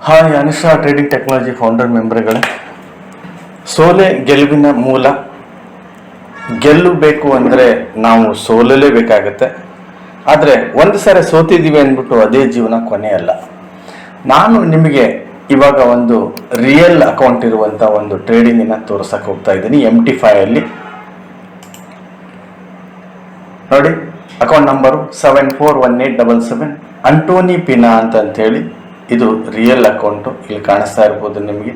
Hi Anusha trading technology founder ಮೆಂಬರ್ಗಳೇ, ಸೋಲೆ ಗೆಲುವಿನ ಮೂಲ. ಗೆಲ್ಲಬೇಕು ಅಂದರೆ ನಾವು ಸೋಲಲೇಬೇಕಾಗತ್ತೆ. ಆದರೆ ಒಂದು ಸಾರಿ ಸೋತಿದ್ದೀವಿ ಅಂದ್ಬಿಟ್ಟು ಅದೇ ಜೀವನ ಕೊನೆಯಲ್ಲ. ನಾನು ನಿಮಗೆ ಇವಾಗ ಒಂದು ರಿಯಲ್ ಅಕೌಂಟ್ ಇರುವಂಥ ಒಂದು ಟ್ರೇಡಿಂಗನ್ನು ತೋರಿಸಕ್ಕೆ ಹೋಗ್ತಾ ಇದ್ದೀನಿ. MT5 ಅಲ್ಲಿ ನೋಡಿ, ಅಕೌಂಟ್ ನಂಬರು 741877 ಅಂಟೋನಿ ಪಿನಾ ಅಂತ ಹೇಳಿ. ಇದು ರಿಯಲ್ ಅಕೌಂಟು. ಇಲ್ಲಿ ಕಾಣಿಸ್ತಾ ಇರ್ಬೋದು, ನಿಮಗೆ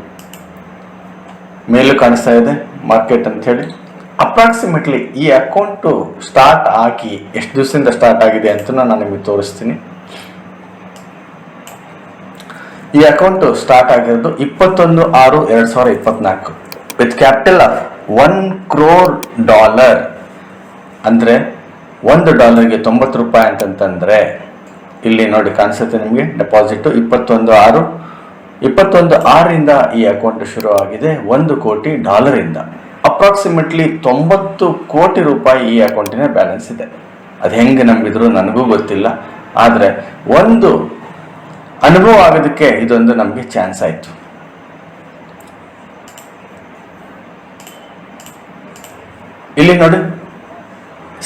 ಮೇಲೂ ಕಾಣಿಸ್ತಾ ಇದೆ ಮಾರ್ಕೆಟ್ ಅಂತ ಹೇಳಿ. ಅಪ್ರಾಕ್ಸಿಮೇಟ್ಲಿ ಈ ಅಕೌಂಟು ಸ್ಟಾರ್ಟ್ ಆಗಿ ಎಷ್ಟು ದಿವಸದಿಂದ ಸ್ಟಾರ್ಟ್ ಆಗಿದೆ ಅಂತ ನಾನು ನಿಮಗೆ ತೋರಿಸ್ತೀನಿ. ಈ ಅಕೌಂಟು ಸ್ಟಾರ್ಟ್ ಆಗಿರೋದು 21/6/2024 ವಿತ್ ಕ್ಯಾಪಿಟಲ್ ಆಫ್ $1 crore. ಅಂದರೆ $1ಗೆ 90 ರೂಪಾಯಿ ಅಂತಂತಂದ್ರೆ ಇಲ್ಲಿ ನೋಡಿ ಕಾಣಿಸುತ್ತೆ ನಿಮಗೆ. ಡೆಪಾಸಿಟ್ 21/6 ಈ ಅಕೌಂಟ್ ಶುರು ಆಗಿದೆ. $1 ಕೋಟಿ ಇಂದ ಅಪ್ರಾಕ್ಸಿಮೇಟ್ಲಿ 90 ಕೋಟಿ ರೂಪಾಯಿ ಈ ಅಕೌಂಟಿನ ಬ್ಯಾಲೆನ್ಸ್ ಇದೆ. ಅದು ಹೆಂಗೆ ನಂಬಿದ್ರು ನನಗೂ ಗೊತ್ತಿಲ್ಲ. ಆದರೆ ಒಂದು ಅನುಭವ ಆಗೋದಕ್ಕೆ ಇದೊಂದು ನಮಗೆ ಚಾನ್ಸ್ ಆಯಿತು. ಇಲ್ಲಿ ನೋಡಿ,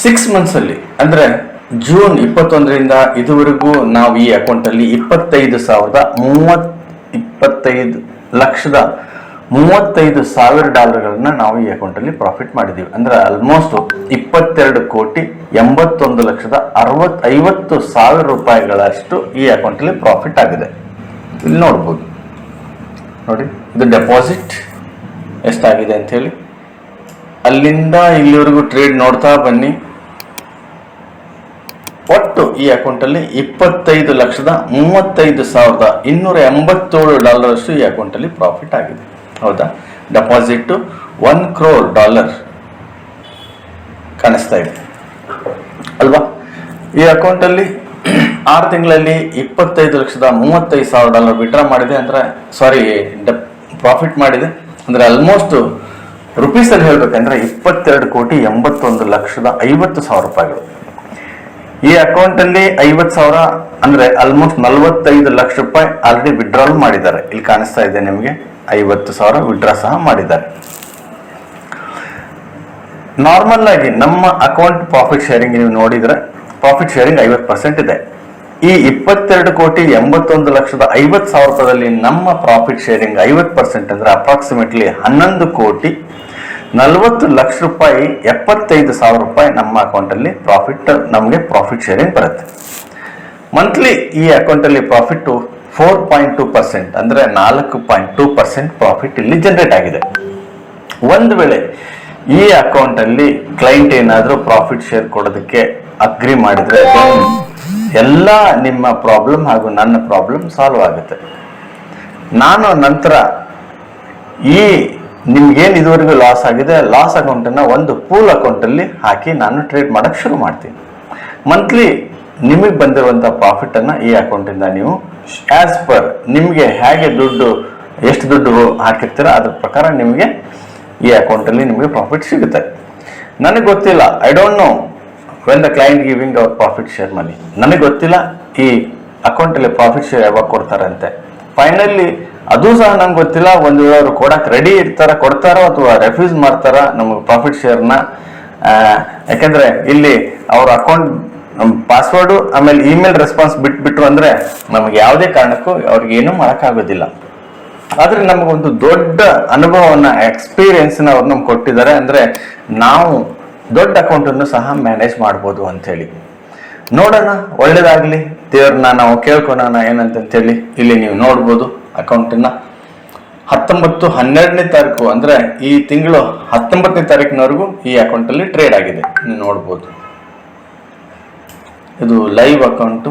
6 months ಅಲ್ಲಿ ಅಂದ್ರೆ ಜೂನ್ 21ರಿಂದ ಇದುವರೆಗೂ ನಾವು ಈ ಅಕೌಂಟಲ್ಲಿ $25,35,30,000 ನಾವು ಈ ಅಕೌಂಟಲ್ಲಿ ಪ್ರಾಫಿಟ್ ಮಾಡಿದ್ದೀವಿ. ಅಂದ್ರೆ ಆಲ್ಮೋಸ್ಟ್ 22,81,50,000 ರೂಪಾಯಿಗಳಷ್ಟು ಈ ಅಕೌಂಟಲ್ಲಿ ಪ್ರಾಫಿಟ್ ಆಗಿದೆ. ಇಲ್ಲಿ ನೋಡ್ಬೋದು ನೋಡಿ, ಇದು ಡೆಪಾಸಿಟ್ ಎಷ್ಟಾಗಿದೆ ಅಂತ ಹೇಳಿ. ಅಲ್ಲಿಂದ ಇಲ್ಲಿವರೆಗೂ ಟ್ರೇಡ್ ನೋಡ್ತಾ ಬನ್ನಿ. ಒಟ್ಟು ಈ ಅಕೌಂಟಲ್ಲಿ $25,35,287 ಈ ಅಕೌಂಟಲ್ಲಿ ಪ್ರಾಫಿಟ್ ಆಗಿದೆ. ಹೌದಾ? ಡೆಪಾಸಿಟ್ $1 crore ಕಾಣಿಸ್ತಾ ಇದೆ ಅಲ್ವಾ? ಈ ಅಕೌಂಟಲ್ಲಿ 6 ತಿಂಗಳಲ್ಲಿ $25,35,000 ವಿಡ್ರಾ ಮಾಡಿದೆ. ಅಂದ್ರೆ ಪ್ರಾಫಿಟ್ ಮಾಡಿದೆ. ಅಂದ್ರೆ ಆಲ್ಮೋಸ್ಟ್ ರುಪೀಸಲ್ಲಿ ಹೇಳ್ಬೇಕಂದ್ರೆ 22,81,50,000 ರೂಪಾಯಿಗಳು. ಈ ಅಕೌಂಟಲ್ಲಿ 50,000 ಅಂದ್ರೆ ಆಲ್ಮೋಸ್ಟ್ 45 ಲಕ್ಷ ರೂಪಾಯಿ ಆಲ್ರೆಡಿ ವಿಡ್ರಾಲ್ ಮಾಡಿದ್ದಾರೆ. ಇಲ್ಲಿ ಕಾಣಿಸ್ತಾ ಇದೆ ನಿಮಗೆ, 50,000 ವಿಡ್ರಾ ಸಹ ಮಾಡಿದ್ದಾರೆ. ನಾರ್ಮಲ್ ಆಗಿ ನಮ್ಮ ಅಕೌಂಟ್ ಪ್ರಾಫಿಟ್ ಶೇರಿಂಗ್ ನೀವು ನೋಡಿದ್ರೆ ಪ್ರಾಫಿಟ್ ಶೇರಿಂಗ್ 50% ಇದೆ. ಈ 22,81,50,000 ರೂಪಾಯಿದಲ್ಲಿ ನಮ್ಮ ಪ್ರಾಫಿಟ್ ಶೇರಿಂಗ್ 50% ಅಂದ್ರೆ ಅಪ್ರಾಕ್ಸಿಮೇಟ್ಲಿ 11,40 ಲಕ್ಷ ರೂಪಾಯಿ, 75,000 ರೂಪಾಯಿ ನಮ್ಮ ಅಕೌಂಟಲ್ಲಿ ನಮಗೆ ಪ್ರಾಫಿಟ್ ಶೇರಿಂಗ್ ಬರುತ್ತೆ. ಮಂತ್ಲಿ ಈ ಅಕೌಂಟಲ್ಲಿ ಪ್ರಾಫಿಟ್ 4.2% ಅಂದ್ರೆ 4.2% ಪ್ರಾಫಿಟ್ ಇಲ್ಲಿ ಜನರೇಟ್ ಆಗಿದೆ. ಒಂದು ವೇಳೆ ಈ ಅಕೌಂಟಲ್ಲಿ ಕ್ಲೈಂಟ್ ಏನಾದರೂ ಪ್ರಾಫಿಟ್ ಶೇರ್ ಕೊಡೋದಕ್ಕೆ ಅಗ್ರಿ ಮಾಡಿದ್ರೆ ಎಲ್ಲ ನಿಮ್ಮ ಪ್ರಾಬ್ಲಮ್ ಹಾಗೂ ನನ್ನ ಪ್ರಾಬ್ಲಮ್ ಸಾಲ್ವ್ ಆಗುತ್ತೆ. ನಾನು ನಂತರ ಈ ನಿಮ್ಗೇನು ಇದುವರೆಗೂ ಲಾಸ್ ಆಗಿದೆ, ಲಾಸ್ ಅಕೌಂಟನ್ನು ಒಂದು ಪೂಲ್ ಅಕೌಂಟಲ್ಲಿ ಹಾಕಿ ನಾನು ಟ್ರೇಡ್ ಮಾಡೋಕ್ಕೆ ಶುರು ಮಾಡ್ತೀನಿ. ಮಂತ್ಲಿ ನಿಮಗೆ ಬಂದಿರುವಂಥ ಪ್ರಾಫಿಟನ್ನು ಈ ಅಕೌಂಟಿಂದ ನೀವು ಆಸ್ ಪರ್ ನಿಮಗೆ ಹೇಗೆ ಎಷ್ಟು ದುಡ್ಡು ಹಾಕಿರ್ತೀರೋ ಅದ್ರ ಪ್ರಕಾರ ನಿಮಗೆ ಈ ಅಕೌಂಟಲ್ಲಿ ನಿಮಗೆ ಪ್ರಾಫಿಟ್ ಸಿಗುತ್ತೆ. ನನಗೆ ಗೊತ್ತಿಲ್ಲ, I don't know when the client giving our profit share money. ನನಗೆ ಗೊತ್ತಿಲ್ಲ ಈ ಅಕೌಂಟಲ್ಲಿ ಪ್ರಾಫಿಟ್ ಶೇರ್ ಯಾವಾಗ ಕೊಡ್ತಾರಂತೆ. ಫೈನಲಿ ಅದು ಸಹ ನಂಗೆ ಗೊತ್ತಿಲ್ಲ. ಒಂದು ವೇಳೆ ಅವರು ಕೊಡಕ್ಕೆ ರೆಡಿ ಕೊಡ್ತಾರೋ ಅಥವಾ ರೆಫ್ಯೂಸ್ ಮಾಡ್ತಾರ ನಮಗೆ ಪ್ರಾಫಿಟ್ ಶೇರ್ನ. ಯಾಕೆಂದ್ರೆ ಇಲ್ಲಿ ಅವ್ರ ಅಕೌಂಟ್ ಪಾಸ್ವರ್ಡು ಆಮೇಲೆ ಇಮೇಲ್ ರೆಸ್ಪಾನ್ಸ್ ಬಿಟ್ಬಿಟ್ರು ಅಂದ್ರೆ ನಮಗೆ ಯಾವುದೇ ಕಾರಣಕ್ಕೂ ಅವ್ರಿಗೆ ಏನೂ ಮಾಡೋಕ್ಕಾಗೋದಿಲ್ಲ. ಆದ್ರೆ ನಮಗೊಂದು ದೊಡ್ಡ ಅನುಭವವನ್ನ, ಎಕ್ಸ್ಪೀರಿಯನ್ಸ್ನ ಅವ್ರು ನಮ್ಗೆ ಕೊಟ್ಟಿದ್ದಾರೆ. ಅಂದ್ರೆ ನಾವು ದೊಡ್ಡ ಅಕೌಂಟನ್ನು ಸಹ ಮ್ಯಾನೇಜ್ ಮಾಡ್ಬೋದು ಅಂಥೇಳಿ. ನೋಡೋಣ, ಒಳ್ಳೇದಾಗ್ಲಿ, ದೇವ್ರನ್ನ ನಾವು ಕೇಳ್ಕೊಳೋಣ ಏನಂತೇಳಿ. ಇಲ್ಲಿ ನೀವು ನೋಡ್ಬೋದು ಅಕೌಂಟನ್ನ 19/12 ತಾರೀಕು ಅಂದ್ರೆ ಈ ತಿಂಗಳು 19ನೇ ತಾರೀಕಿನವರೆಗೂ ಈ ಅಕೌಂಟಲ್ಲಿ ಟ್ರೇಡ್ ಆಗಿದೆ. ನೀವು ನೋಡ್ಬೋದು, ಇದು ಲೈವ್ ಅಕೌಂಟು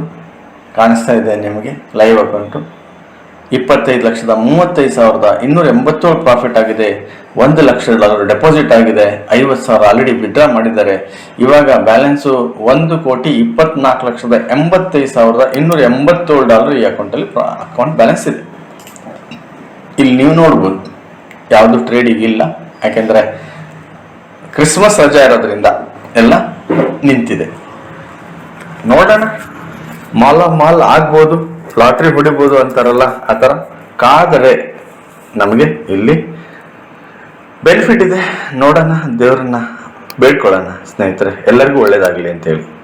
ಕಾಣಿಸ್ತಾ ಇದೆ ನಿಮಗೆ. ಲೈವ್ ಅಕೌಂಟು $25,35,287 ಪ್ರಾಫಿಟ್ ಆಗಿದೆ. $1 ಲಕ್ಷ ಡೆಪಾಸಿಟ್ ಆಗಿದೆ. 50,000 ಆಲ್ರೆಡಿ ವಿಡ್ರಾ ಮಾಡಿದ್ದಾರೆ. ಇವಾಗ ಬ್ಯಾಲೆನ್ಸು $1,24,85,287 ಈ ಅಕೌಂಟಲ್ಲಿ ಅಕೌಂಟ್ ಬ್ಯಾಲೆನ್ಸ್ ಇದೆ. ಇಲ್ಲಿ ನೀವು ನೋಡ್ಬೋದು, ಯಾವುದು ಟ್ರೇಡಿಂಗ್ ಇಲ್ಲ. ಯಾಕೆಂದ್ರೆ ಕ್ರಿಸ್ಮಸ್ ರಜಾ ಇರೋದ್ರಿಂದ ಎಲ್ಲ ನಿಂತಿದೆ. ನೋಡೋಣ, ಮಾಲ್ ಆಗ್ಬೋದು, ಲಾಟ್ರಿ ಹೊಡಿಬೋದು ಅಂತಾರಲ್ಲ, ಆ ಥರ ಕಾದರೆ ನಮಗೆ ಇಲ್ಲಿ ಬೆನಿಫಿಟ್ ಇದೆ. ನೋಡೋಣ, ದೇವರನ್ನ ಬೇಡ್ಕೊಳ್ಳೋಣ ಸ್ನೇಹಿತರೆ, ಎಲ್ಲರಿಗೂ ಒಳ್ಳೇದಾಗಲಿ ಅಂತ ಹೇಳಿ.